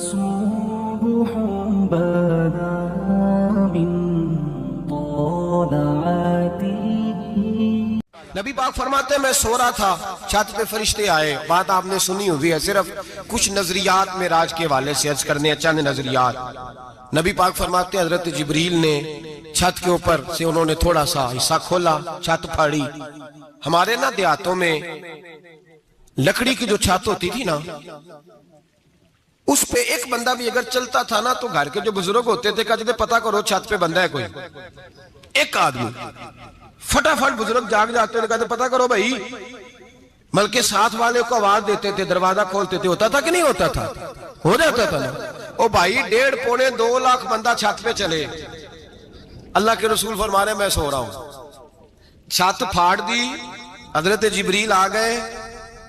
صبح بدا من طلعته. نبی پاک فرماتے ہیں میں سو رہا تھا، چھت پہ فرشتے آئے. بات آپ نے سنی ہوئی ہے، صرف کچھ نظریات معراج کے حوالے سے عرض کرنے ہیں، چند نظریات. نبی پاک فرماتے ہیں حضرت جبریل نے چھت کے اوپر سے انہوں نے تھوڑا سا حصہ کھولا، چھت پھاڑی. ہمارے نا دیہاتوں میں لکڑی کی جو چھت ہوتی تھی نا، اس پہ ایک بندہ بھی اگر چلتا تھا نا تو گھر کے جو بزرگ ہوتے تھے کہتے تھے پتہ کرو چھت پہ بندہ ہے کوئی. ایک آدمی فٹافٹ بزرگ جاگ جاتے تھے، کہتے پتہ کرو بھائی. بلکہ ساتھ والے کو آواز دیتے تھے، دروازہ کھولتے تھے. ہوتا تھا کہ نہیں ہوتا تھا؟ ہو جاتا تھا نا. او بھائی 1.5 پونے 2 لاکھ بندہ چھت پہ چلے. اللہ کے رسول فرما رہے ہیں میں سو رہا ہوں. چھت پھاڑ دی، حضرت جبریل آ گئے.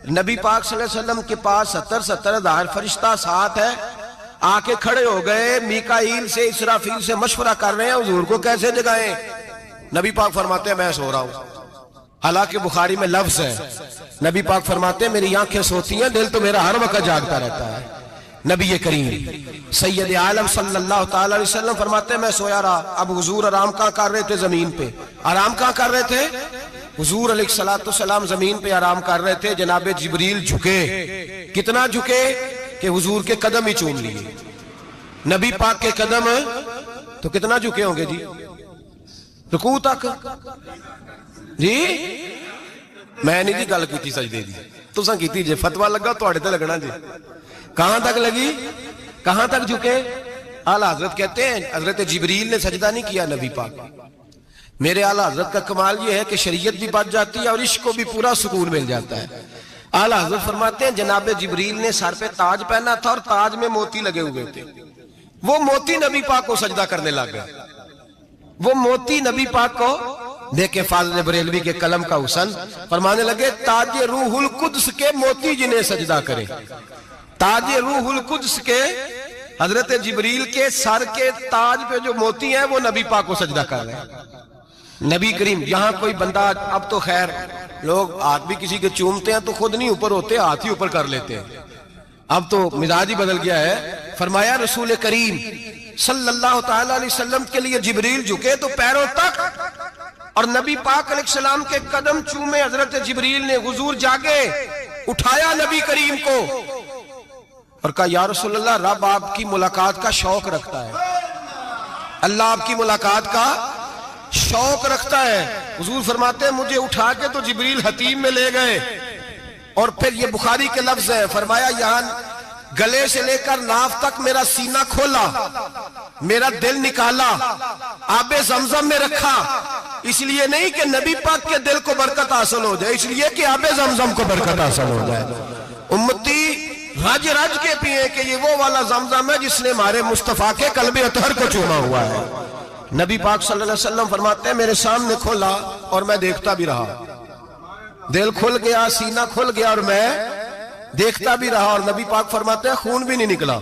نبی پاک صلی اللہ علیہ وسلم کے پاس 70 ہزار فرشتہ ساتھ ہے. آ کے کھڑے ہو گئے، میکائیل سے اسرافیل سے مشورہ کر رہے ہیں حضور کو کیسے جگائیں. نبی پاک فرماتے ہیں میں سو رہا ہوں. حالانکہ بخاری میں لفظ ہے، نبی پاک فرماتے ہیں میری آنکھیں سوتی ہیں، دل تو میرا ہر وقت جاگتا رہتا ہے. نبی کریم سید عالم صلی اللہ تعالی علیہ وسلم فرماتے ہیں میں سویا رہا. اب حضور آرام کہاں کر رہے تھے؟ زمین پہ. آرام کہاں کر رہے تھے؟ حضور علیہ السلام زمین پہ آرام کر رہے تھے. جناب جبریل جھکے. کتنا جھکے کہ حضور کے قدم ہی چوم لیے. نبی پاک کے قدم تو کتنا جھکے ہوں گے جی؟ رکوع تک. جی میں نہیں جی گل کی سجدے دی، تساں کیتی جی، فتویٰ لگا تواڈے تے لگنا جی. کہاں تک لگی؟ کہاں تک جھکے؟ اعلیٰ حضرت کہتے ہیں حضرت جبریل نے سجدہ نہیں کیا نبی پاک. میرے اعلیٰ حضرت کا کمال یہ ہے کہ شریعت بھی بچ جاتی ہے اور عشق کو بھی پورا سکون مل جاتا ہے. اعلیٰ حضرت فرماتے ہیں جناب جبریل نے سر پہ تاج پہنا تھا اور تاج میں موتی لگے ہوئے تھے. وہ موتی نبی پاک کو سجدہ کرنے لگ گئے. وہ موتی نبی پاک کو دیکھیں. فاضل بریلوی کے قلم کا حسن فرمانے لگے تاج روح القدس کے موتی جنہیں سجدہ کرے. تاج روح القدس کے حضرت جبریل کے سر کے تاج پہ جو موتی ہیں وہ نبی پاک کو سجدہ کر رہے ہیں. نبی کریم یہاں کوئی بندہ، اب تو خیر لوگ ہاتھ بھی کسی کے چومتے ہیں تو خود نہیں اوپر ہوتے، ہاتھ ہی اوپر کر لیتے ہیں. اب تو مزاج ہی بدل گیا ہے. فرمایا رسول کریم صلی اللہ تعالی علیہ وسلم کے لیے جبریل جھکے تو پیروں تک، اور نبی پاک علیہ السلام کے قدم چومے. حضرت جبریل نے حضور جاگے، اٹھایا نبی کریم کو اور کہا یا رسول اللہ رب آپ کی ملاقات کا شوق رکھتا ہے. اللہ آپ کی ملاقات کا شوق رکھتا ہے. حضور فرماتے ہیں مجھے اٹھا کے تو جبریل حتیم میں لے گئے. اور پھر یہ بخاری کے لفظ ہے، فرمایا یہاں گلے سے لے کر ناف تک میرا سینہ کھولا، میرا دل نکالا، آب زمزم میں رکھا. اس لیے نہیں کہ نبی پاک کے دل کو برکت حاصل ہو جائے، اس لیے کہ آب زمزم کو برکت حاصل ہو جائے. امتی رج رج کے پیئے کہ یہ وہ والا زمزم ہے جس نے ہمارے مصطفیٰ کے قلب اطہر کو چوما ہوا ہے. نبی پاک صلی اللہ علیہ وسلم فرماتے ہیں میرے سامنے کھولا اور میں دیکھتا بھی رہا. دل کھل گیا، سینہ کھل گیا اور میں دیکھتا بھی رہا. اور نبی پاک فرماتے ہیں خون بھی نہیں نکلا،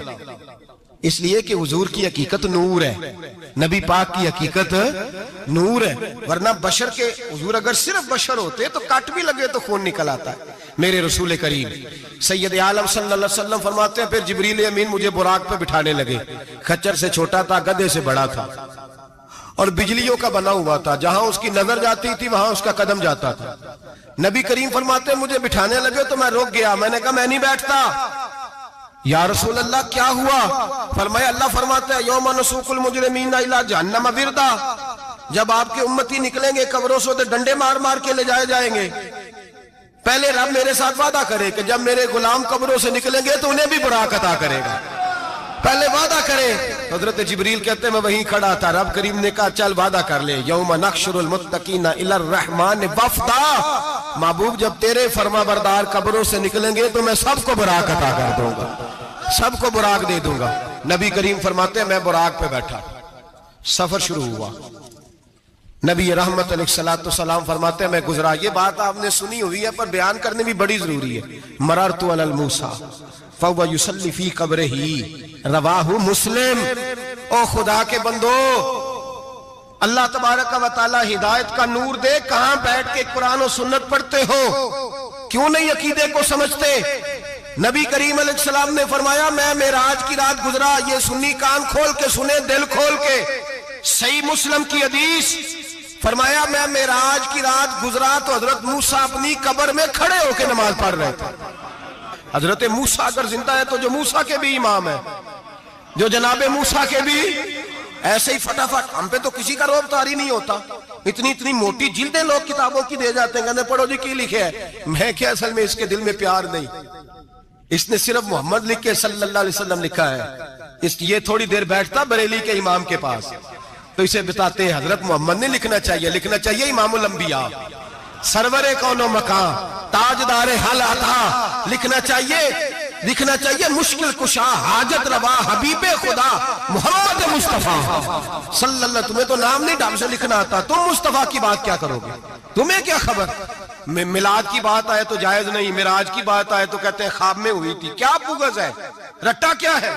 اس لیے کہ حضور کی حقیقت نور ہے. نبی پاک کی حقیقت نور ہے. ورنہ بشر کے حضور اگر صرف بشر ہوتے تو کٹ بھی لگے تو خون نکل آتا ہے. میرے رسول کریم سید عالم صلی اللہ علیہ وسلم فرماتے ہیں پھر جبریل امین مجھے براق پہ بٹھانے لگے. خچر سے چھوٹا تھا، گدھے سے بڑا تھا اور بجلیوں کا بنا ہوا تھا. جہاں اس کی نظر جاتی تھی وہاں اس کا قدم جاتا تھا. نبی کریم فرماتے ہیں مجھے بٹھانے لگے تو میں رک گیا. میں نے کہا میں نہیں بیٹھتا. یا رسول اللہ کیا ہوا؟ فرمایا اللہ فرماتا ہے یوم نسوق المجرمین الی جہنم وردا. جب آپ کے امتی نکلیں گے قبروں سے تو ڈنڈے مار مار کے لے جائے جائیں گے. پہلے رب میرے ساتھ وعدہ کرے کہ جب میرے غلام قبروں سے نکلیں گے تو انہیں بھی براق عطا کرے گا. پہلے وعدہ کرے. حضرت جبریل کہتے ہیں میں وہیں کھڑا تھا. رب کریم نے کہا چل وعدہ کر لے. یوم نحشر المتقین الی الرحمن وفدا. محبوب جب تیرے فرما بردار قبروں سے نکلیں گے تو میں سب کو براق عطا کر دوں گا، سب کو براق دے دوں گا. نبی کریم فرماتے ہیں میں براق پہ بیٹھا. سفر شروع ہوا. نبی رحمت علیہ السلام فرماتے ہیں میں گزرا. یہ بات آپ نے سنی ہوئی ہے پر بیان کرنے بھی بڑی ضروری ہے. مررت علی الموسیٰ فَهُوَ يُصَلِّ فِي قَبْرِهِ رواہ مسلم. او خدا کے بندو، اللہ تبارک و تعالی ہدایت کا نور دے. کہاں بیٹھ کے قرآن و سنت پڑھتے ہو؟ کیوں نہیں عقیدے کو سمجھتے؟ نبی کریم علیہ السلام نے فرمایا میں معراج کی رات گزرا، یہ سنی کان کھول کے سنے، دل کھول کے، صحیح مسلم کی حدیث، فرمایا میں معراج کی رات گزرا تو حضرت موسیٰ اپنی قبر میں کھڑے ہو کے نماز پڑھ رہے تھے۔ حضرت موسیٰ اگر زندہ ہے تو جو موسیٰ کے بھی امام ہے، جو جناب موسیٰ کے بھی ایسے ہی فٹافٹ، ہم پہ تو کسی کا روب طاری نہیں ہوتا، اتنی موٹی جلدیں لوگ کتابوں کی دے جاتے ہیں، کہتے ہیں پڑھو جی کی لکھے ہے، میں کیا اصل میں اس کے دل میں پیار نہیں، اس نے صرف محمد لکھ کے صلی اللہ علیہ وسلم لکھا ہے، یہ تھوڑی دیر بیٹھتا بریلی کے امام کے پاس تو اسے بتاتے ہیں حضرت محمد نے لکھنا چاہیے امام الانبیاء، سرور کون و مکان، تاجدار حل عطا، لکھنا چاہیے مشکل کشا، حاجت روا، حبیب خدا محمد مصطفیٰ صلی اللہ۔ تمہیں تو نام نہیں ڈھنگ سے لکھنا آتا، تم مصطفیٰ کی بات کیا کرو گے؟ تمہیں کیا خبر؟ میلاد کی بات آئے تو جائز نہیں، معراج کی بات آئے تو کہتے ہیں خواب میں ہوئی تھی، کیا بغض ہے، رٹا کیا ہے؟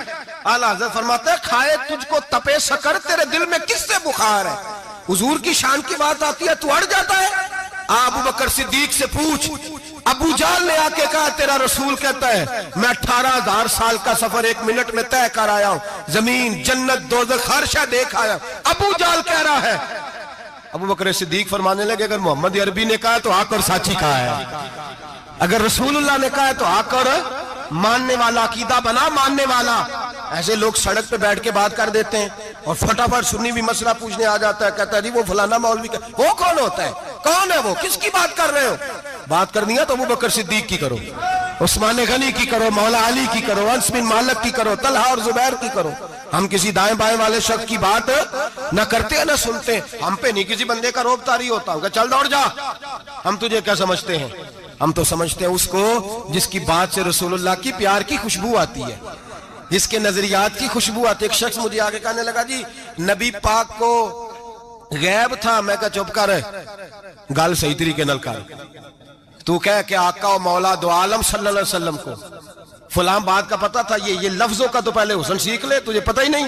اعلیٰ حضرت فرماتے ہیں کھائے تجھ کو تپے سکر، تیرے دل میں کس سے بخار ہے؟ حضور کی شان کی بات آتی ہے تو اڑ جاتا ہے۔ ابو بکر صدیق سے پوچھ، ابو جہل نے آ کے کہا تیرا رسول کہتا ہے میں 18,000 سال کا سفر 1 منٹ میں طے کر آیا ہوں، زمین جنت دوزخ ہر شے دیکھ آیا، ابو جہل کہہ رہا ہے۔ ابو بکر صدیق فرمانے لگے اگر محمد عربی نے کہا تو آ کر ساتھی کہا ہے، اگر رسول اللہ نے کہا ہے تو آ کر ماننے والا، عقیدہ بنا ماننے والا۔ ایسے لوگ سڑک پہ بیٹھ کے بات کر دیتے ہیں اور فٹافٹ سنی بھی مسئلہ پوچھنے آ جاتا ہے، کہتا ہے جی وہ فلانا مولوی کا، وہ کون ہوتا ہے، کون ہے وہ، کس کی بات کر رہے ہو؟ بات کرنی ہے تو ابو بکر صدیق کی کرو، عثمان غنی کی کرو، مولا علی کی کرو، انس بن مالک کی کرو، طلحہ اور زبیر کی کرو۔ ہم کسی دائیں بائیں والے شخص کی بات نہ کرتے نہ سنتے، ہم پہ نہیں کسی بندے کا روب طاری ہوتا ہوگا چل دوڑ جا، ہم تجھے کیا سمجھتے ہیں؟ ہم تو سمجھتے ہیں اس کو جس کی بات سے رسول اللہ کی پیار کی خوشبو آتی ہے، جس کے نظریات کی خوشبو آتی ہے۔ ایک شخص مجھے آگے کہنے لگا جی نبی پاک کو غیب تھا، میں کہا چپ کر، گل صحیح طریقے نال کر، تو کہہ کہ آقا و مولا دو عالم صلی اللہ علیہ وسلم کو فلاں بات کا پتہ تھا، یہ لفظوں کا تو پہلے حسن سیکھ لے، تجھے پتہ ہی نہیں،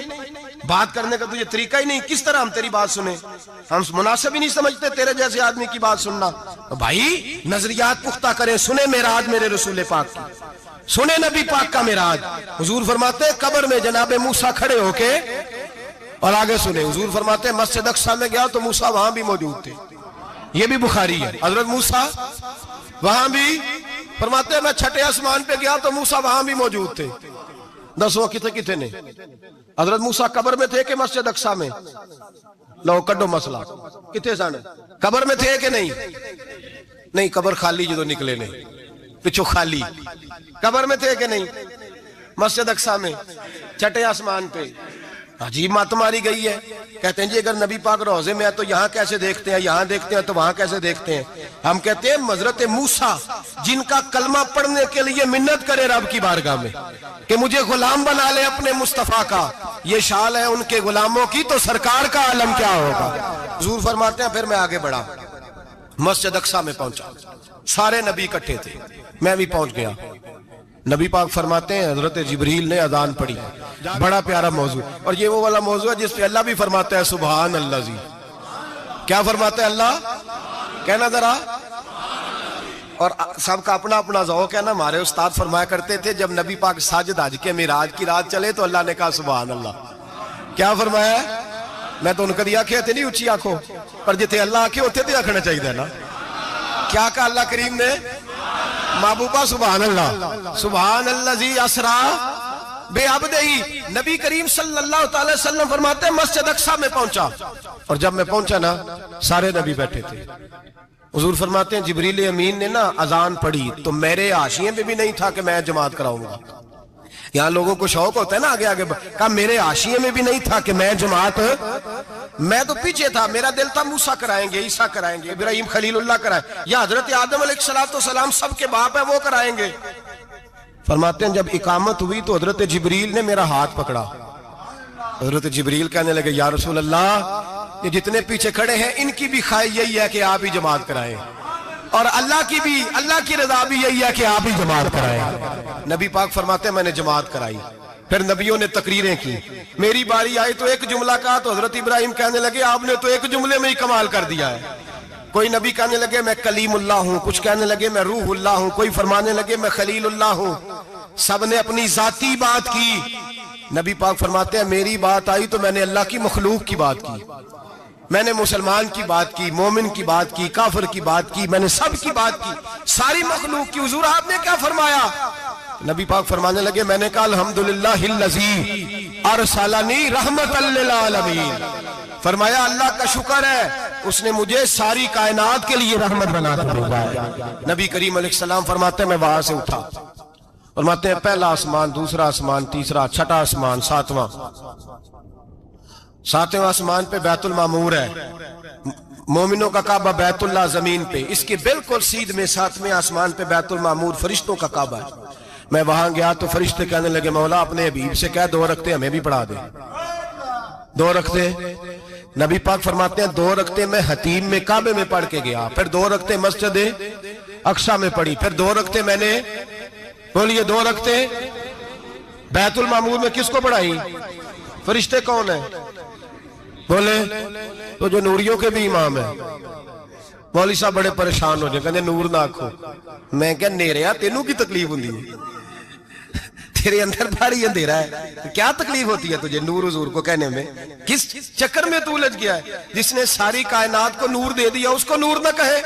بات کرنے کا تجھے طریقہ ہی نہیں، کس طرح ہم تیری بات سنیں؟ ہم مناسب ہی نہیں سمجھتے تیرے جیسے آدمی کی بات سننا۔ بھائی نظریات پختہ کریں، سنیں معراج میرے رسول پاک کی، سنیں نبی پاک کا معراج۔ حضور فرماتے ہیں قبر میں جناب موسیٰ کھڑے ہو کے، اور آگے سنیں حضور فرماتے ہیں مسجد اقصیٰ میں گیا تو موسیٰ وہاں بھی موجود تھے، یہ بھی بخاری ہے، حضرت موسیٰ وہاں بھی، فرماتے ہیں میں چھٹے آسمان پہ گیا تو موسیٰ وہاں بھی موجود تھے۔ دسو کتنے نے حضرت موسیٰ قبر میں تھے کہ مسجد اقصیٰ میں؟ لو کڈو مسئلہ، کتنے سن قبر میں تھے کہ نہیں؟ قبر خالی جدو نکلے نے پچھو خالی، قبر میں تھے کہ نہیں؟ مسجد اقصیٰ میں چھٹے آسمان پہ۔ عجیب مات ماری گئی ہے، کہتے ہیں جی اگر نبی پاک روضے میں ہے تو یہاں کیسے دیکھتے ہیں، یہاں دیکھتے ہیں تو وہاں کیسے دیکھتے ہیں؟ ہم کہتے ہیں حضرت موسیٰ جن کا کلمہ پڑھنے کے لیے منت کرے رب کی بارگاہ میں کہ مجھے غلام بنا لے اپنے مصطفیٰ کا، یہ شال ہے ان کے غلاموں کی، تو سرکار کا عالم کیا ہوگا؟ حضور فرماتے ہیں پھر میں آگے بڑھا، مسجد اقصیٰ میں پہنچا، سارے نبی اکٹھے تھے، میں بھی پہنچ گیا۔ نبی پاک فرماتے ہیں حضرت جبریل نے اذان پڑھی، بڑا پیارا موضوع، اور یہ وہ والا موضوع ہے جس پہ اللہ بھی فرماتا ہے سبحان اللہ جی، کیا فرماتا ہے اللہ؟ کہنا ذرا، اور سب کا اپنا اپنا ذوق ہے نا۔ ہمارے استاد فرمایا کرتے تھے جب نبی پاک ساجد حج کے معراج کی رات چلے تو اللہ نے کہا سبحان اللہ، کیا فرمایا؟ میں تو ان کو دیا کہ نہیں اچھی آنکھوں پر جتنے اللہ آنکھیں ہوتے تھے آنکھنا چاہیے نا، کیا کہا اللہ کریم نے؟ محبوبہ سبحان اللہ، سبحان الذی اسرا بے عبدہی۔ نبی کریم صلی اللہ تعالی وسلم فرماتے ہیں مسجد اقصیٰ میں پہنچا، اور جب میں پہنچا نا سارے نبی بیٹھے تھے۔ حضور فرماتے ہیں جبریل امین نے نا اذان پڑھی تو میرے حاشیے میں بھی نہیں تھا کہ میں جماعت کراؤں گا، یہاں لوگوں کو شوق ہوتا ہے نا آگے آگے، کہا میرے حاشیے میں بھی نہیں تھا کہ میں جماعت، میں تو پیچھے تھا، میرا دل تھا موسیٰ کرائیں گے، عیسیٰ کرائیں گے، ابراہیم خلیل اللہ کرائیں، یا حضرت آدم علیہ السلام سب کے باپ ہے وہ کرائیں گے۔ فرماتے ہیں جب اقامت ہوئی تو حضرت جبریل نے میرا ہاتھ پکڑا، حضرت جبریل کہنے لگے یا رسول اللہ یہ جتنے پیچھے کھڑے ہیں ان کی بھی خواہش یہی ہے کہ آپ ہی جماعت کرائیں، اور اللہ کی رضا بھی یہی ہے کہ آپ ہی جماعت کرائیں۔ نبی پاک فرماتے ہیں میں نے جماعت کرائی، پھر نبیوں نے تقریریں کی، میری باری آئی تو ایک جملہ کہا تو حضرت ابراہیم کہنے لگے آپ نے تو ایک جملے میں ہی کمال کر دیا ہے۔ کوئی نبی کہنے لگے میں کلیم اللہ ہوں، کچھ کہنے لگے میں روح اللہ ہوں، کوئی فرمانے لگے میں خلیل اللہ ہوں۔ سب نے اپنی ذاتی بات کی. نبی پاک فرماتے ہیں میری بات آئی تو میں نے اللہ کی مخلوق کی بات کی, میں نے مسلمان کی بات کی, مومن کی بات کی, کافر کی بات کی, میں نے سب کی بات کی, ساری مخلوق کی. حضور آپ نے کیا فرمایا؟ نبی پاک فرمانے لگے میں نے کہا الحمدللہ الذی ارسلنی رحمت للعالمین. فرمایا اللہ کا شکر ہے اس نے مجھے ساری کائنات کے لیے رحمت بنا کر بھیجا ہے. نبی کریم علیہ السلام فرماتے ہیں میں وہاں سے اٹھا, فرماتے ہیں پہلا آسمان, دوسرا آسمان, تیسرا, چھٹا آسمان, ساتواں آسمان پہ بیت المعمور ہے, مومنوں کا کعبہ بیت اللہ زمین پہ, اس کے بالکل سیدھ میں ساتویں آسمان پہ بیت المعمور فرشتوں کا کعبہ ہے. میں وہاں گیا تو فرشتے کہنے لگے مولا اپنے حبیب سے کہہ 2 رکعتیں ہمیں بھی پڑھا دے. 2 رکعتیں. نبی پاک فرماتے ہیں 2 رکعتیں میں حتیم میں کعبے میں پڑھ کے گیا, پھر 2 رکعتیں مسجد اقصی میں پڑھی, پھر 2 رکعتیں میں نے, بولیے 2 رکعتیں بیت المعمور میں کس کو پڑھائی؟ فرشتے کون ہیں بولے؟ تو جو نوریوں کے بھی امام ہیں. مولوی صاحب بڑے پریشان ہو جائے, کہنے نور نہ آکھو. میں کہ نیریا تینوں کی تکلیف ہوندی ہے, تیرے اندر بھاری اندھیرا ہے, کیا تکلیف ہوتی ہے تجھے نور حضور کو کہنے میں؟ کس چکر میں تو الجھ گیا ہے؟ جس نے ساری کائنات کو نور دے دیا اس کو نور نہ کہے,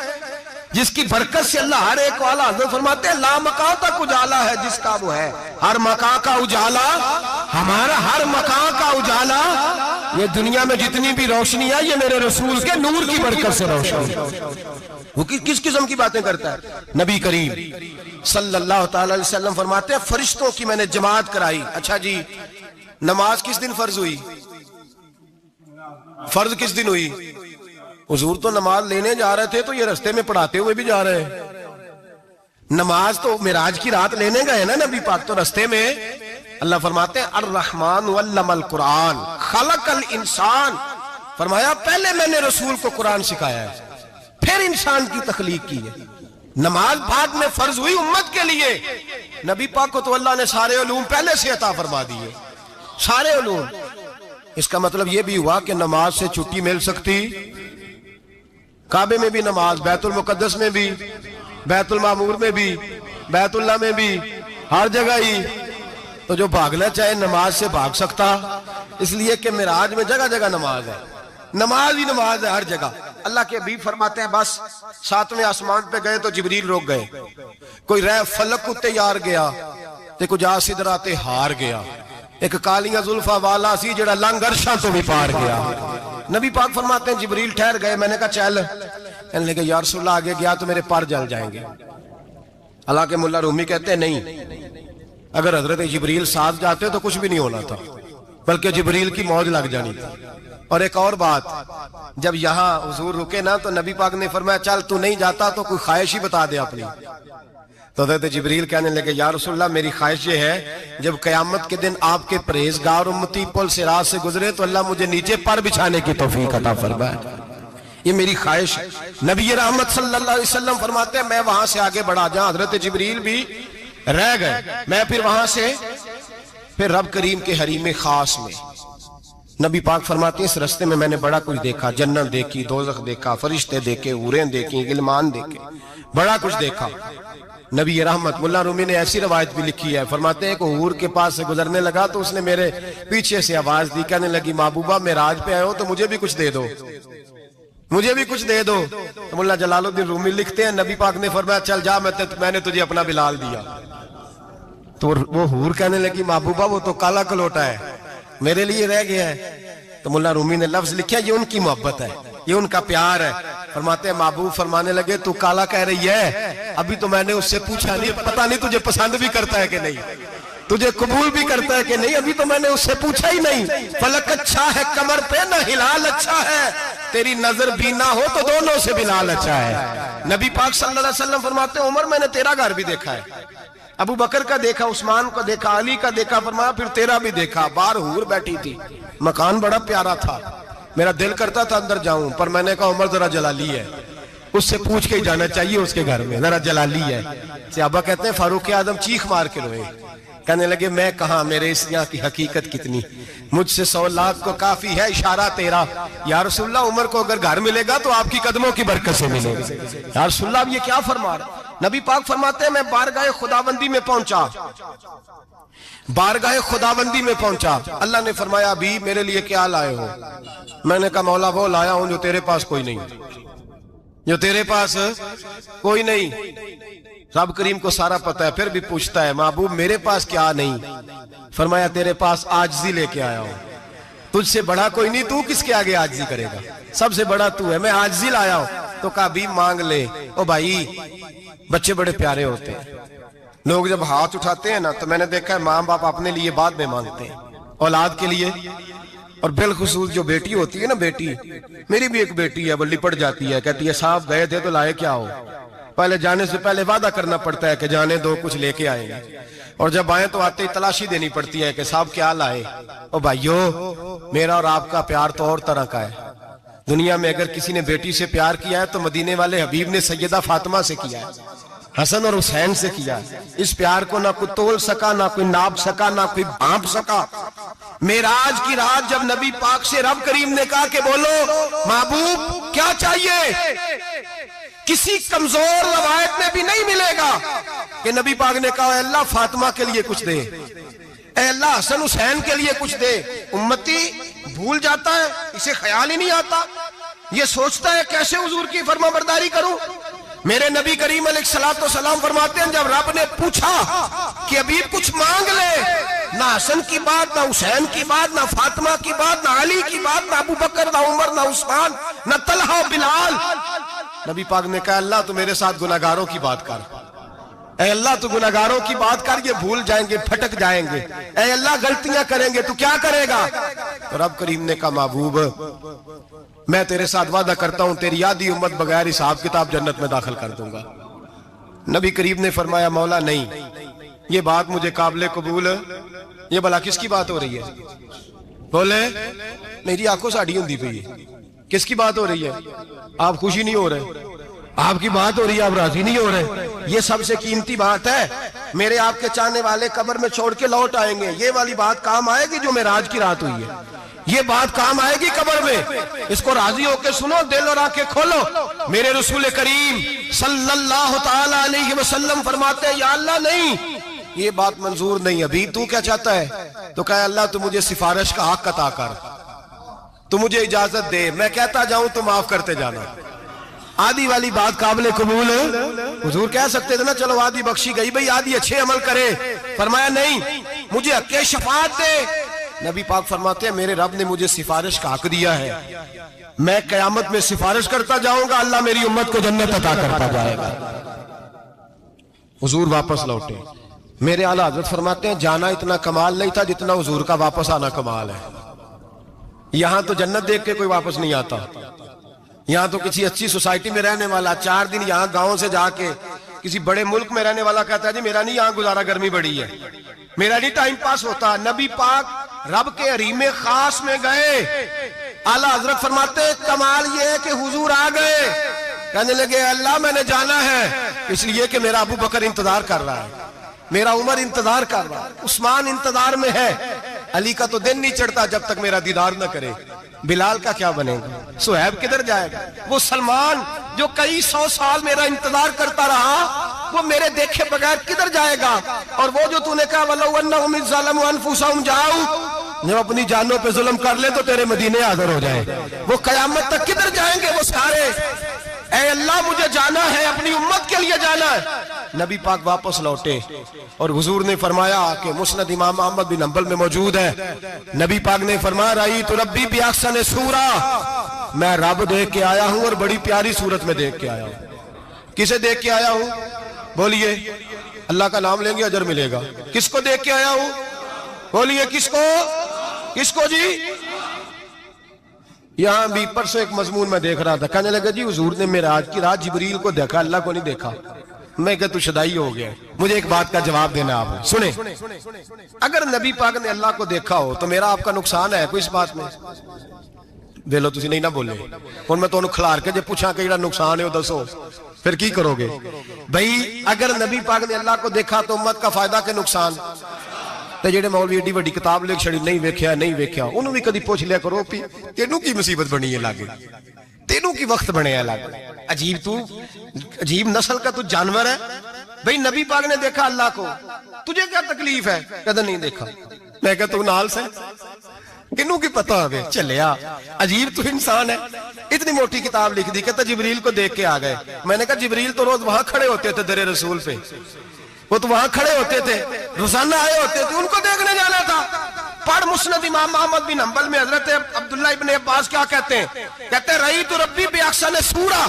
جس کی برکت سے اللہ ہر ایک والا. حضرت فرماتے ہیں لا مکان تک اجالا ہے جس کا وہ ہے, ہر مکان کا اجالا ہمارا, ہر مکان کا اجالا. یہ دنیا میں جتنی بھی روشنی ہے یہ میرے رسول کے نور کی برکت سے روشنی. وہ کس قسم کی باتیں کرتا ہے؟ نبی کریم صلی اللہ تعالی علیہ وسلم فرماتے ہیں فرشتوں کی میں نے جماعت کرائی. اچھا جی, نماز کس دن فرض ہوئی؟ فرض کس دن ہوئی؟ حضور تو نماز لینے جا رہے تھے تو یہ رستے میں پڑھاتے ہوئے بھی جا رہے ہیں. نماز تو معراج کی رات لینے گئے نا نبی پاک, تو رستے میں اللہ فرماتے ہیں الرحمن علم القرآن خلق الانسان. فرمایا پہلے میں نے رسول کو قرآن سکھایا ہے, پھر انسان کی تخلیق کی ہے. نماز بعد میں فرض ہوئی امت کے لیے. نبی پاک کو تو اللہ نے سارے علوم پہلے سے عطا فرما دیے, سارے علوم. اس کا مطلب یہ بھی ہوا کہ نماز سے چھٹی مل سکتی, کعبے میں بھی نماز, بیت المقدس میں بھی, بیت المعمور میں بھی, بیت اللہ میں بھی, ہر جگہ ہی. تو جو بھاگنا چاہے نماز سے بھاگ سکتا, اس لیے کہ معراج میں جگہ جگہ نماز ہے, نماز ہی نماز ہے ہر جگہ. اللہ کے حبیب فرماتے ہیں بس 7ویں آسمان پہ گئے تو جبریل روک گئے, کوئی رہ فلک کو تیار گیا تے کچھ سدراتے ہار گیا, ایک کالیاں زلفا والا سی جڑا لنگ عرشاں تو بھی پار گیا. نبی پاک فرماتے ہیں جبریل ٹھہر گئے, میں نے کہا چل, کہنے لگے یا رسول اللہ آگے گیا تو میرے پر جل جائیں گے. اللہ کے ملا رومی کہتے ہیں نہیں, اگر حضرت جبریل ساتھ جاتے تو کچھ بھی نہیں ہونا تھا, بلکہ جبریل کی موج لگ جانی تھی. اور ایک اور بات, جب یہاں حضور رکے نا تو نبی پاک نے فرمایا چل تو نہیں جاتا تو کوئی خواہش ہی بتا دے اپنی. تو حضرت جبریل کہنے لگے یا رسول اللہ میری خواہش یہ ہے جب قیامت کے دن آپ کے پرہیزگار امتی پل صراط سے گزرے تو اللہ مجھے نیچے پر بچھانے کی توفیق عطا فرمائے, یہ میری خواہش. نبی رحمت صلی اللہ علیہ وسلم فرماتے ہیں میں وہاں سے آگے بڑھا جاؤں, حضرت جبریل بھی رہ گئے, میں پھر وہاں سے پھر رب کریم کے حریم خاص میں. نبی پاک فرماتے ہیں اس رستے میں نے بڑا کچھ دیکھا, جنت دیکھی, دوزخ دیکھا, فرشتے دیکھے, حوریں دیکھی, غلمان دیکھے, بڑا کچھ دیکھا. نبی رحمت ملا رومی نے ایسی روایت بھی لکھی ہے, فرماتے ہیں کہ حور کے پاس سے گزرنے لگا تو اس نے میرے پیچھے سے آواز دی, کہنے لگی محبوبہ معراج پہ آئے ہو تو مجھے بھی کچھ دے دو, مجھے بھی کچھ دے دو. تو ملا جلال الدین رومی لکھتے ہیں نبی پاک نے فرمایا چل جا, میں نے تجھے اپنا بلال دیا. تو وہ حور کہنے لگی محبوبہ وہ تو کالا کلوٹا ہے, میرے لیے رہ گیا ہے. تو ملا رومی نے لفظ لکھا یہ ان کی محبت ہے, یہ ان کا پیار ہے. فرماتے ہیں محبوب فرمانے لگے تو کالا کہہ رہی ہے, ابھی تو میں نے اس سے پوچھا نہیں, پتہ نہیں تجھے پسند بھی کرتا ہے کہ نہیں, تجھے قبول بھی کرتا ہے کہ نہیں, ابھی تو میں نے اس سے پوچھا ہی نہیں. فلک اچھا ہے کمر پہ نہ ہلال اچھا ہے, تیری نظر بھی نہ ہو تو دونوں سے بلال اچھا ہے. نبی پاک صلی اللہ علیہ وسلم فرماتے ہیں عمر میں نے تیرا گھر بھی دیکھا ہے, ابو بکر کا دیکھا, عثمان کا دیکھا, علی کا دیکھا, فرمایا پھر تیرا بھی دیکھا. باہر حور بیٹھی تھی, مکان بڑا پیارا تھا, میرا دل کرتا تھا اندر جاؤں, پر میں نے کہا عمر ذرا جلالی ہے, اس سے پوچھ کے ہی جانا چاہیے اس کے گھر میں, ذرا جلالی ہے. صحابہ کہتے ہیں فاروق اعظم چیخ مار کے روئے, کہنے لگے میں کہاں, میرے اس یہاں کی حقیقت کتنی, مجھ سے 100 لاکھ کو کافی ہے اشارہ تیرا. یا رسول اللہ عمر کو اگر گھر ملے گا تو آپ کی قدموں کی برکت سے ملے گا. یا رسول اللہ اب یہ کیا فرما رہا, نبی پاک فرماتے ہیں میں بارگاہ خداوندی میں پہنچا، بارگاہ خداوندی میں پہنچا، اللہ نے فرمایا ابھی میرے لیے کیا لائے ہو؟ میں نے کہا مولا وہ لایا ہوں جو تیرے پاس کوئی نہیں، جو تیرے پاس کوئی نہیں۔ رب کریم کو سارا پتہ ہے، پھر بھی پوچھتا ہے محبوب میرے پاس کیا نہیں؟ فرمایا تیرے پاس عاجزی لے کے آیا ہوں، تجھ سے بڑا کوئی نہیں، تو کس کے آگے عاجزی کرے گا، سب سے بڑا تو ہے، میں عاجزی لایا ہوں۔ تو کہا بھی مانگ لے۔ او بھائی بچے بڑے پیارے ہوتے ہیں، لوگ جب ہاتھ اٹھاتے ہیں نا تو میں نے دیکھا ہے ماں باپ اپنے لیے بعد میں مانگتے ہیں، اولاد کے لیے، اور بالخصوص جو بیٹی ہوتی ہے نا، بیٹی میری بھی ایک بیٹی ہے، وہ لپٹ جاتی ہے، کہتی ہے صاحب گئے تھے تو لائے کیا ہو؟ پہلے جانے سے پہلے وعدہ کرنا پڑتا ہے کہ جانے دو کچھ لے کے آئیں گے، اور جب آئیں تو آتے ہی تلاشی دینی پڑتی ہے کہ صاحب کیا لائے۔ او بھائیو میرا اور آپ کا پیار تو اور طرح کا ہے، دنیا میں اگر کسی نے بیٹی سے پیار کیا ہے تو مدینے والے حبیب نے سیدہ فاطمہ سے کیا ہے، حسن اور حسین سے کیا۔ اس پیار کو نہ کوئی تول سکا، نہ کوئی ناپ سکا، نہ کوئی بھانپ سکا۔ معراج کی رات جب نبی پاک سے رب کریم نے کہا کہ بولو محبوب کیا چاہیے، کسی کمزور روایت میں بھی نہیں ملے گا کہ نبی پاک نے کہا اے اللہ فاطمہ کے لیے کچھ دے، اے اللہ حسن حسین کے لیے کچھ دے۔ امتی بھول جاتا ہے، اسے خیال ہی نہیں آتا، یہ سوچتا ہے کیسے حضور کی فرما برداری کروں۔ میرے نبی کریم علیہ السلام فرماتے ہیں جب رب نے پوچھا کہ ابھی کچھ مانگ لے، نہ حسن کی بات، نہ حسین کی بات، نہ فاطمہ کی بات، نہ علی کی بات، نہ ابو بکر، نہ عمر، نہ عثمان، نہ طلحہ بلال، نبی پاک نے کہا اللہ تو میرے ساتھ گناہگاروں کی بات کر، اے اللہ تو گناہگاروں کی بات کر، یہ بھول جائیں گے، پھٹک جائیں گے، اے اللہ غلطیاں کریں گے تو کیا کرے گا؟ تو رب کریم نے کہا محبوب میں تیرے ساتھ وعدہ کرتا ہوں تیری آدھی امت بغیر حساب کتاب جنت میں داخل کر دوں گا۔ نبی کریم نے فرمایا مولا نہیں، یہ بات مجھے قابل قبول ہے، یہ بھلا کس کی بات ہو رہی ہے؟ بولے میری آنکھوں ساڑھی ہوندی پئی ہے، کس کی بات ہو رہی ہے؟ آپ خوشی نہیں ہو رہے، آپ کی بات ہو رہی ہے، آپ راضی نہیں ہو رہے، یہ سب سے قیمتی بات ہے، میرے آپ کے چاہنے والے قبر میں چھوڑ کے لوٹ آئیں گے، یہ والی بات کام آئے گی جو معراج کی رات ہوئی ہے، یہ بات کام آئے گی قبر میں، اس کو راضی ہو کے سنو، دل اور آنکھیں کھولو۔ میرے رسول کریم صلی اللہ تعالی علیہ وسلم فرماتے ہیں یا اللہ نہیں، یہ بات منظور نہیں، ابھی تو کیا چاہتا ہے؟ تو کہا اللہ تو مجھے سفارش کا حق عطا کر، تو مجھے اجازت دے، میں کہتا جاؤں تو معاف کرتے جانا۔ آدھی والی بات قابل قبول ہے، حضور کہہ سکتے تھے نا چلو آدھی بخشی گئی بھئی آدھی اچھے عمل کرے، فرمایا نہیں مجھے حق شفاعت دے۔ نبی پاک فرماتے ہیں میرے رب نے مجھے سفارش کا حق دیا ہے، میں قیامت میں سفارش کرتا جاؤں گا، اللہ میری امت کو جنت عطا کرتا جائے گا۔ حضور واپس لوٹے، میرے اعلیٰ حضرت فرماتے ہیں جانا اتنا کمال نہیں تھا جتنا حضور کا واپس آنا کمال ہے۔ یہاں تو جنت دیکھ کے کوئی واپس نہیں آتا، یہاں تو کسی اچھی سوسائٹی میں رہنے والا 4 دن یہاں گاؤں سے جا کے کسی بڑے ملک میں رہنے والا کہتا ہے جی میرا نہیں یہاں گزارا، گرمی بڑی ہے، میرا نہیں ٹائم پاس ہوتا۔ نبی پاک رب کے حریم خاص میں گئے، اعلیٰ حضرت فرماتے ہیں کمال یہ ہے کہ حضور آ گئے، کہنے لگے اللہ میں نے جانا ہے اس لیے کہ میرا ابو بکر انتظار کر رہا ہے، میرا عمر انتظار کر رہا ہے، عثمان انتظار میں ہے، علی کا تو دن نہیں چڑھتا جب تک میرا دیدار نہ کرے، بلال کا کیا بنے گا، صہیب کدھر جائے گا، وہ سلمان جو کئی 100 سال میرا انتظار کرتا رہا وہ میرے دیکھے بغیر کدھر جائے گا، اور وہ جو تو نے کہا وَلَوْ أَنَّهُمْ إِذْ ظَلَمُوا أَنفُسَهُمْ جَاءُوا، جب اپنی جانوں پہ ظلم کر لے تو تیرے مدینے حاضر ہو جائیں، وہ قیامت تک کدھر جائیں گے وہ سارے، اے اللہ مجھے جانا ہے، اپنی امت کے لیے جانا ہے۔ نبی پاک واپس لوٹے اور حضور نے فرمایا کہ مسند امام احمد بن حنبل میں موجود ہے، نبی پاک نے فرمایا رأیت ربی بأحسن صورہ، میں رب دیکھ کے آیا ہوں اور بڑی پیاری صورت میں دیکھ کے آیا ہوں۔ کسے دیکھ کے آیا ہوں؟ بولیے، اللہ کا نام لیں گے اجر ملے گا۔ کس کو دیکھ کے آیا ہوں؟ بولیے کس کو؟ کس کو جی؟ یہاں بھی پرسوں ایک مضمون میں دیکھ رہا تھا، کہنے لگا جی حضور نے معراج کی رات جبریل کو دیکھا، اللہ کو نہیں دیکھا۔ میں کہا تو شدائی ہو گیا، مجھے ایک بات کا جواب دینا آپ سنیں، اگر نبی پاک نے اللہ کو دیکھا ہو تو میرا آپ کا نقصان ہے کوئی اس بات میں؟ ویلو تسی نہیں نہ بولے، اور میں تو کھلار کے جب پوچھا کہ جڑا نقصان ہے وہ دسو، پھر کی کرو گے؟ بھئی اگر نبی پاک نے اللہ کو دیکھا تو امت کا فائدہ کے نقصان؟ تے جڑے مولوی ایڈی وڈی کتاب لکھ چھڑی نہیں ویکھیا نہیں ویکھیا، انہوں بھی کدی پوچھ لیا کرو تینوں کی مصیبت بنی ہے لاگے، تینوں کی وقت بنے الگ. عجیب نسل کا تو جانور ہے بھئی. نبی پاک نے دیکھا اللہ کو, تجھے کیا تکلیف ہے؟ کہتا نہیں دیکھا. میں کہتا ہوں نال سے کنوں کی پتہ ہے چلیا. عجیب تو انسان ہے. اتنی موٹی کتاب لکھ دی, کہتا جبریل کو دیکھ کے آ گئے. میں نے کہا جبریل تو روز وہاں کھڑے ہوتے تھے در رسول پہ, وہ تو وہاں کھڑے ہوتے تھے, روزانہ آئے ہوتے تھے, ان کو دیکھنے جانا تھا. پڑھ مسند امام احمد بن حنبل میں حضرت عبداللہ ابن عباس کیا کہتے ہیں؟ کہتے ہیں رأیت ربی بأحسن سورہ.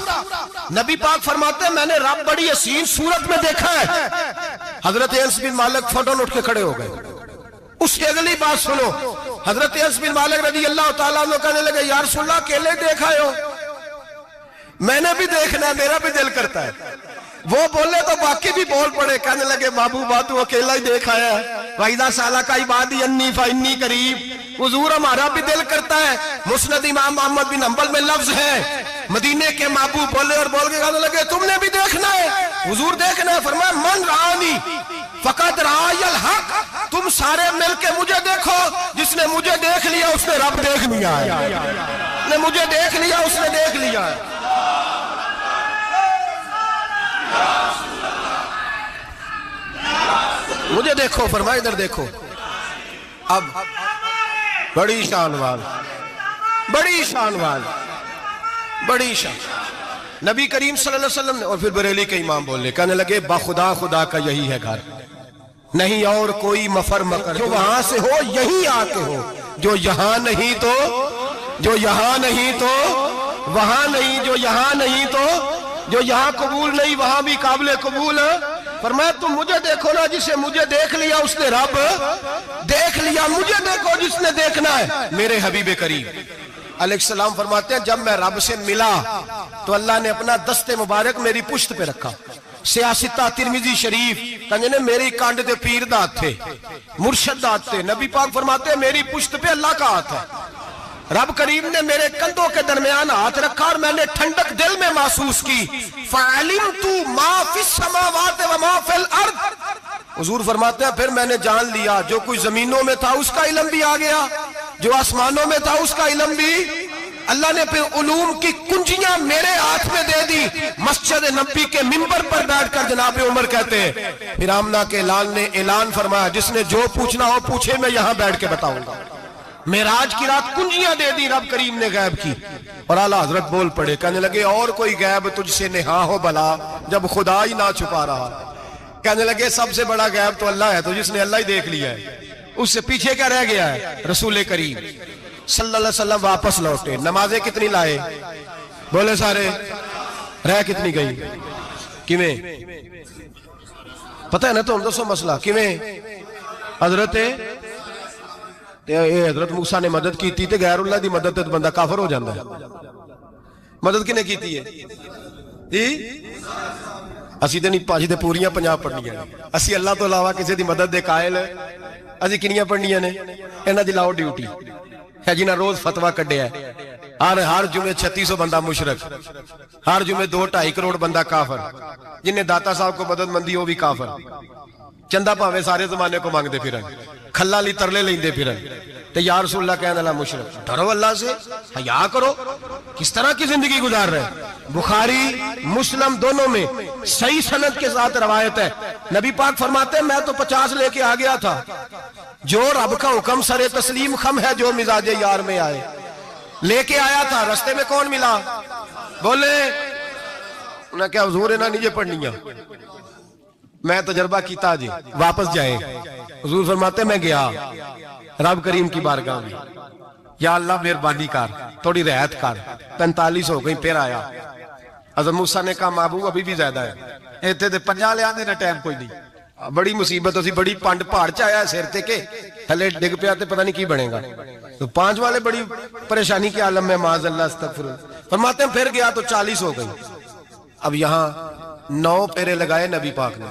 نبی پاک فرماتے ہیں میں نے رب بڑی حسین صورت میں دیکھا ہے. حضرت انس بن مالک فوراً اٹھ کے کھڑے ہو گئے. اس کی اگلی بات سنو, حضرت انس بن مالک رضی اللہ تعالیٰ عنہ کہنے لگے یا رسول اللہ اکیلے دیکھا ہو؟ میں نے بھی دیکھنا ہے, میرا بھی دل کرتا ہے. وہ بولے تو باقی بھی بول پڑے, کہنے لگے محبوبہ تو اکیلا ہی دیکھا ہے. وَإِذَا سَأَلَكَ عِبَادِي عَنِّي فَإِنِّي قَرِيبٌ. حضور ہمارا بھی دل کرتا ہے. مسند امام احمد بن حنبل میں لفظ ہے, مدینے کے محبوب بولے اور بول کے کہنے لگے تم نے بھی دیکھنا ہے؟ حضور دیکھنا ہے. فرمایا من رآنی فقط رآی الحق. تم سارے مل کے مجھے دیکھو, جس نے مجھے دیکھ لیا اس نے رب دیکھ لیا ہے. نے مجھے دیکھ لیا اس نے دیکھ لیا ہے. مجھے دیکھو, فرمایا ادھر دیکھو. اب بڑی شان وال, بڑی شان وال, بڑی شان. نبی کریم صلی اللہ علیہ وسلم نے, اور پھر بریلی کے امام بولے, کہنے لگے باخدا خدا کا یہی ہے گھر, نہیں اور کوئی مفر مکر. جو وہاں سے ہو یہی آتے ہو, جو یہاں نہیں تو, جو یہاں نہیں تو وہاں نہیں, جو یہاں نہیں تو, جو یہاں قبول نہیں وہاں بھی قابل قبول. فرمایا تم مجھے دیکھو نا, جسے مجھے دیکھ لیا اس نے رب دیکھ لیا. مجھے دیکھو جس نے دیکھنا ہے میرے حبیب کریم علیہ السلام. فرماتے ہیں جب میں رب سے ملا تو اللہ نے اپنا دست مبارک میری پشت پہ رکھا. سیاستہ ترمذی شریف کہنے میری کانڈ دے پیر دات تھے, مرشد دات تھے. نبی پاک فرماتے ہیں میری پشت پہ اللہ کا ہاتھ ہے. رب کریم نے میرے کندھوں کے درمیان ہاتھ رکھا اور میں نے ٹھنڈک دل میں محسوس کی. فَعَلِمْتُ مَا فِي السَّمَاوَاتِ وَمَا فِي الْأَرْضِ. حضور فرماتے ہیں پھر میں نے جان لیا جو کچھ زمینوں میں تھا اس کا علم بھی آ گیا, جو آسمانوں میں تھا اس کا علم بھی. اللہ نے پھر علوم کی کنجیاں میرے ہاتھ میں دے دی. مسجد نبی کے منبر پر بیٹھ کر جناب عمر کہتے ہیں پھر آمنہ کے لال نے اعلان فرمایا جس نے جو پوچھنا ہو پوچھے, میں یہاں بیٹھ کے بتاؤں گا. معراج کی رات کنجیاں دے دی رب کریم نے غیب کی. اور اعلیٰ حضرت بول پڑے, کہنے لگے اور کوئی غیب تجھ سے نہا ہو بلا جب خدا ہی نہ چھپا رہا. کہنے لگے سب سے بڑا غیب تو اللہ ہے, تو جس نے اللہ ہی دیکھ لیا ہے اس سے پیچھے کیا رہ گیا ہے. رسول کریم صلی اللہ علیہ وسلم واپس لوٹے. نمازیں کتنی لائے بولے سارے, رہ کتنی گئی؟ کیویں پتہ ہے نا, تو ہم دسو مسئلہ کیویں. حضرت موسیٰ نے مدد کی تھی, غیر اللہ دی مدد تے بندہ کافر ہو جاندہ ہے. مدد کنے کی تھی ہے اسی تے نہیں پانچ دے پوریاں 50 پڑھنیاں نے. اسی اللہ تو علاوہ کسی دی مدد دے قائل اسی کنیاں پڑھنیاں نے. انہاں دی لاؤ ڈیوٹی ہے جنہاں روز فتوہ کڈیا ہے. ہر جمعے 3600 بندہ مشرک, ہر جمعے 2-2.5 کروڑ بندہ کافر, جنہیں داتا صاحب کو مدد مندی ہو بھی کافر. چندہ پاوے سارے زمانے کو مانگ دے پھرن, کھلا لی ترلے لیں دے پھرن. تے یا رسول اللہ کہنے اللہ مشرک. ڈرو اللہ سے, حیا کرو. کس طرح کی زندگی گزار رہے ہیں؟ بخاری مسلم دونوں میں صحیح سند کے ساتھ روایت ہے. نبی پاک فرماتے ہیں میں تو 50 لے کے آ گیا تھا. جو رب کا حکم سر تسلیم خم ہے, جو مزاج یار میں آئے لے کے آیا تھا. رستے میں کون ملا بولے, انہیں کیا حضور انہیں نیجے پڑھنیاں, میں تجربہ کیتا جی واپس جائیں. حضور فرماتے میں گیا رب کریم کی بارگاہ میں, یا اللہ مہربانی کر تھوڑی رعایت کر. 45 ہو گئی پھر آیا. حضرت موسیٰ نے کہا محبوب ابھی بھی زیادہ ہے, ایتھے دے 50 لے آنے نہ ٹائم کوئی نہیں. بڑی مصیبت اسی, بڑی پانڈ پہاڑ چایا سر تے کے تھلے ڈگ پیا تے پتہ نہیں کی بنے گا. تو 5 والے بڑی پریشانی کے عالم میں معاذ اللہ استغفر. فرماتے ہیں پھر گیا تو 40 ہو گئی. اب یہاں 9 پھیرے لگائے نبی پاک نے.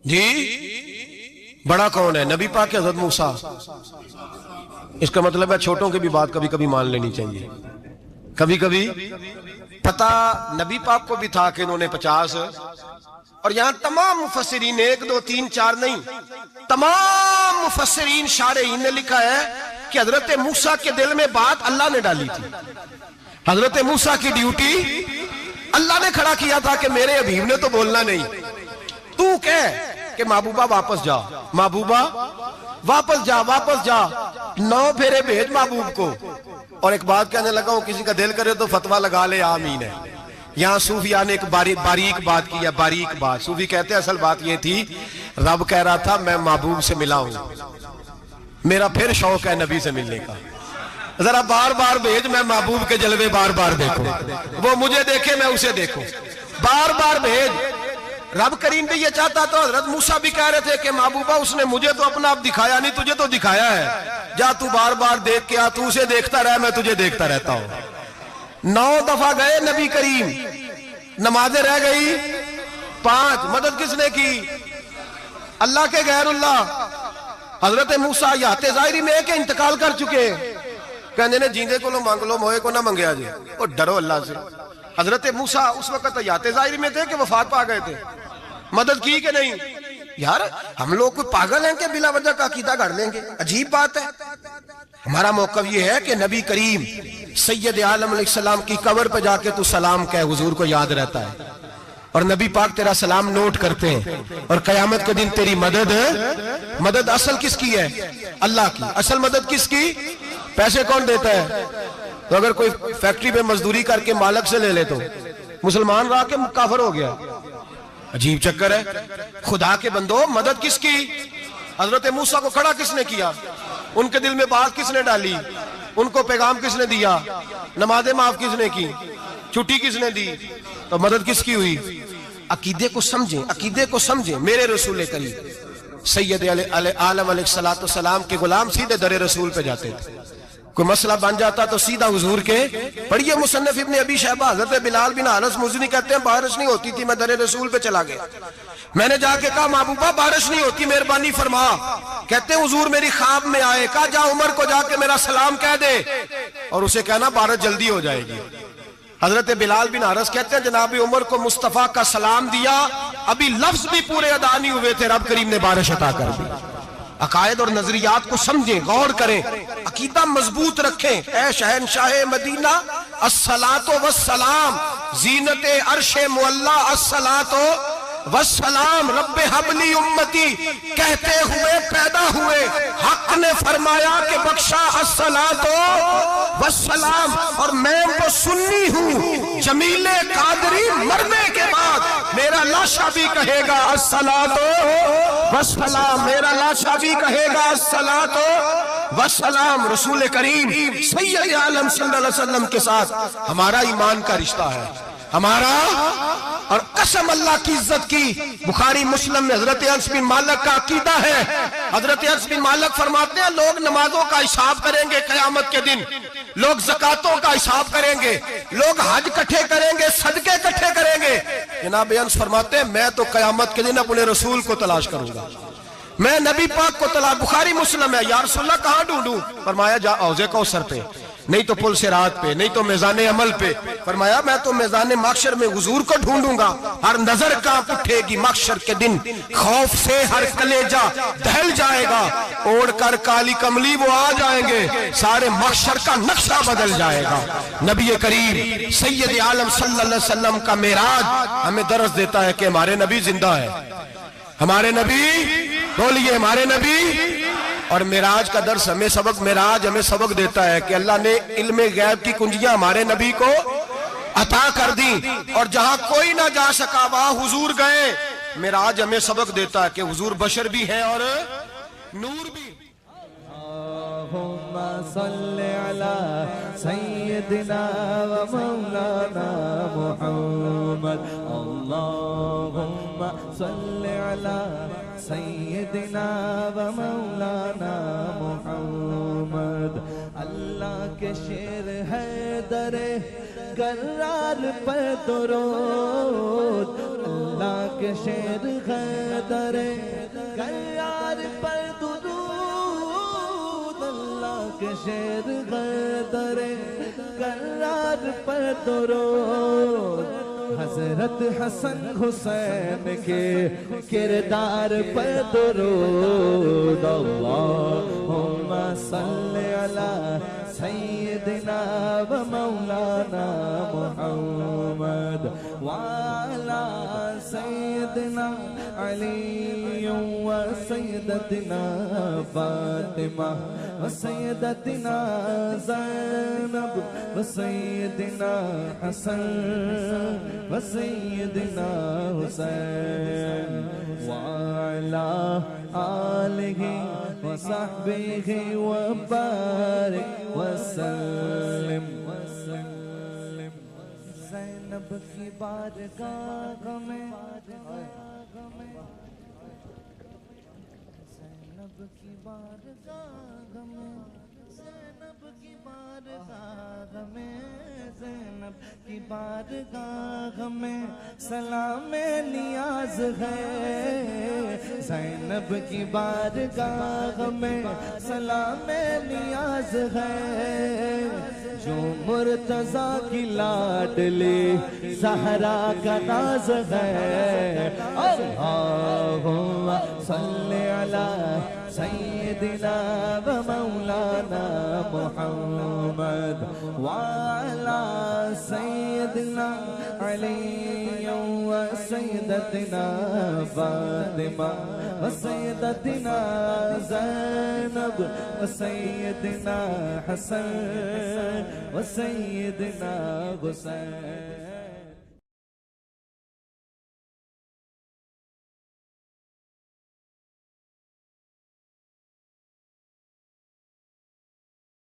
جی بڑا کون ہے؟ نبی پاک حضرت موسیٰ. اس کا مطلب ہے چھوٹوں کی بھی بات کبھی کبھی مان لینی چاہیے. کبھی کبھی پتہ نبی پاک کو بھی تھا کہ انہوں نے 50, اور یہاں تمام مفسرین 1 2 3 4 نہیں, تمام مفسرین شارحین نے لکھا ہے کہ حضرت موسیٰ کے دل میں بات اللہ نے ڈالی تھی حضرت موسیٰ کی ڈیوٹی اللہ نے کھڑا کیا تھا کہ میرے حبیب نے تو بولنا نہیں، تو کہہ کہ محبوبہ واپس جا، محبوبہ واپس جا، واپس جا، 9 پھیرے بھیج محبوب کو۔ اور ایک بات کہنے لگا ہوں، کسی کا دل کرے تو فتویٰ لگا لے، آمین ہے۔ یہاں صوفیاء نے ایک باریک بات کی ہے، باریک بات۔ صوفی کہتے ہیں اصل بات یہ تھی، رب کہہ رہا تھا میں محبوب سے ملا ہوں، میرا پھر شوق ہے نبی سے ملنے کا، ذرا بار بار بھیج، میں محبوب کے جلوے بار بار دیکھوں، وہ مجھے دیکھے میں اسے دیکھوں، بار بار بھیج۔ رب کریم بھی یہ چاہتا تو حضرت موسیٰ بھی کہہ رہے تھے کہ محبوبہ اس نے مجھے تو اپنا اب دکھایا نہیں، تجھے تو دکھایا ہے، جا تو بار بار دیکھ کے آ، تو اسے دیکھتا رہ، میں تجھے دیکھتا رہتا ہوں۔ 9 دفعہ گئے نبی کریم، نمازیں رہ گئی 5، مدد کس نے کی؟ اللہ کے غیر اللہ۔ حضرت موسیٰ یات ظاہری میں کہ انتقال کر چکے، کہنے نے جیندے کو لو مانگ لو، موئے کو نہ منگیا جی، اور ڈرو اللہ سے۔ حضرت موسیٰ اس وقت یات ظاہری میں تھے کہ وفات پا گئے تھے، مدد کی کہ نہیں؟ یار ہم لوگ کوئی پاگل ہیں کہ بلا وجہ کا عقیدہ گھڑ لیں گے؟ عجیب بات ہے۔ ہمارا موقف یہ ہے کہ نبی کریم سید عالم علیہ السلام کی قبر پہ جا کے تو سلام کہے، حضور کو یاد رہتا ہے، اور نبی پاک تیرا سلام نوٹ کرتے ہیں، اور قیامت کے دن تیری مدد اصل کس کی ہے؟ اللہ کی۔ اصل مدد کس کی؟ پیسے کون دیتا ہے؟ تو اگر کوئی فیکٹری پہ مزدوری کر کے مالک سے لے لے تو مسلمان رہا کے کافر ہو گیا، عجیب چکر ہے۔ خدا کے بندو، مدد کس کی؟ حضرت موسیٰ کو کھڑا کس نے کیا؟ ان کے دل میں بات کس نے ڈالی؟ ان کو پیغام کس نے دیا؟ نمازیں معاف کس نے کی؟ چھٹی کس نے دی؟ تو مدد کس کی ہوئی؟ عقیدے کو سمجھیں، عقیدے کو سمجھیں۔ میرے رسول کریم سید عالم علیہ السلام کے غلام سیدھے در رسول پہ جاتے تھے، کوئی مسئلہ بن جاتا تو سیدھا حضور کے۔ پڑھیے مصنف ابن ابی شیبہ، حضرت بلال بن حارث مزنی کہتے ہیں بارش نہیں ہوتی تھی، میں در رسول پہ چلا گیا، میں نے جا کے کہا محبوبہ بارش نہیں ہوتی، مہربانی فرما۔ کہتے ہیں حضور میری خواب میں آئے، کہا جا عمر کو جا کے میرا سلام کہہ دے، اور اسے کہنا بارش جلدی ہو جائے گی۔ حضرت بلال بن حارث کہتے ہیں جناب عمر کو مصطفیٰ کا سلام دیا، ابھی لفظ بھی پورے ادا نہیں ہوئے تھے، رب کریم نے بارش عطا کر دی۔ عقائد اور نظریات کو سمجھیں، غور کریں، عقیدہ مضبوط رکھیں۔ اے شہنشاہ مدینہ الصلاۃ والسلام، زینت عرش معلی الصلاۃ والسلام، رب حبلی امتی کہتے ہوئے پیدا ہوئے، حق نے فرمایا کہ بخشا الصلاۃ والسلام، اور میں وہ سنی ہوں جمیل قادری مرنے کے بعد میرا لاشا بھی کہے گا الصلاۃ والسلام، میرا لاشا بھی کہے گا الصلاۃ والسلام۔ رسول کریم سید عالم صلی اللہ علیہ وسلم کے ساتھ ہمارا ایمان کا رشتہ ہے، ہمارا، اور قسم اللہ کی عزت کی، بخاری مسلم میں حضرت انس بن مالک کا عقیدہ ہے۔ حضرت انس بن مالک فرماتے ہیں لوگ نمازوں کا حساب کریں گے قیامت کے دن، لوگ زکاتوں کا حساب کریں گے، لوگ حج کٹھے کریں گے، صدقے کٹھے کریں گے۔ جناب انس فرماتے ہیں میں تو قیامت کے دن اپنے رسول کو تلاش کروں گا، میں نبی پاک کو تلاش۔ بخاری مسلم ہے، یا رسول اللہ کہاں ڈھونڈوں؟ فرمایا جا حوض کوثر پہ، نہیں تو پل صراط پہ، نہیں تو میزان عمل پہ۔ فرمایا میں تو میزان محشر میں حضور کو ڈھونڈوں گا، ہر نظر کانپ اٹھے گی محشر کے دن، خوف سے ہر کلیجہ دہل جائے گا، اوڑھ کر کالی کملی وہ آ جائیں گے، سارے محشر کا نقشہ بدل جائے گا۔ نبی کریم سید عالم صلی اللہ علیہ وسلم کا معراج ہمیں درس دیتا ہے کہ ہمارے نبی زندہ ہے، ہمارے نبی، بولیے ہمارے نبی۔ اور معراج کا درس ہمیں سبق، معراج ہمیں سبق دیتا ہے کہ اللہ نے علم غیب کی کنجیاں ہمارے نبی کو عطا کر دی، اور جہاں کوئی نہ جا سکا وہاں حضور گئے۔ معراج ہمیں سبق دیتا ہے کہ حضور بشر بھی ہے اور نور بھی۔ اللہم صلی علی سیدنا و مولانا محمد، اللہم صلی علی سیدنا و مولانا محمد۔ اللہ کے شیر ہے در کرار پر درود، اللہ کے شیر ہے در کرار پر درود، اللہ کے شیر ہے در کرار پر درود۔ حضرت حسن حسین کے کردار پر درود، اللہم صلی علی سید سيدنا ومولانا محمد وعلى سيدنا علي وسيدتنا فاطمة وسيدتنا زينب وسيدنا حسن وسيدنا حسين وعلى آله وصحبه وبارك وسلم زینب کی بارگاہ میں زینب کی بارگاہ میں زینب کی بارگاہ میں زینب کی بارگاہ میں سلام نیاز ہے زینب کی بارگاہ میں سلام نیاز ہے جو مرتضیٰ کی لاڈلی زہرا کا ناز ہے اللہم صلی علی سیدنا و مولانا محمد وعلی سیدنا علی و سیدتنا فاطمہ و سیدتنا زینب و سیدنا حسن و سیدنا حسین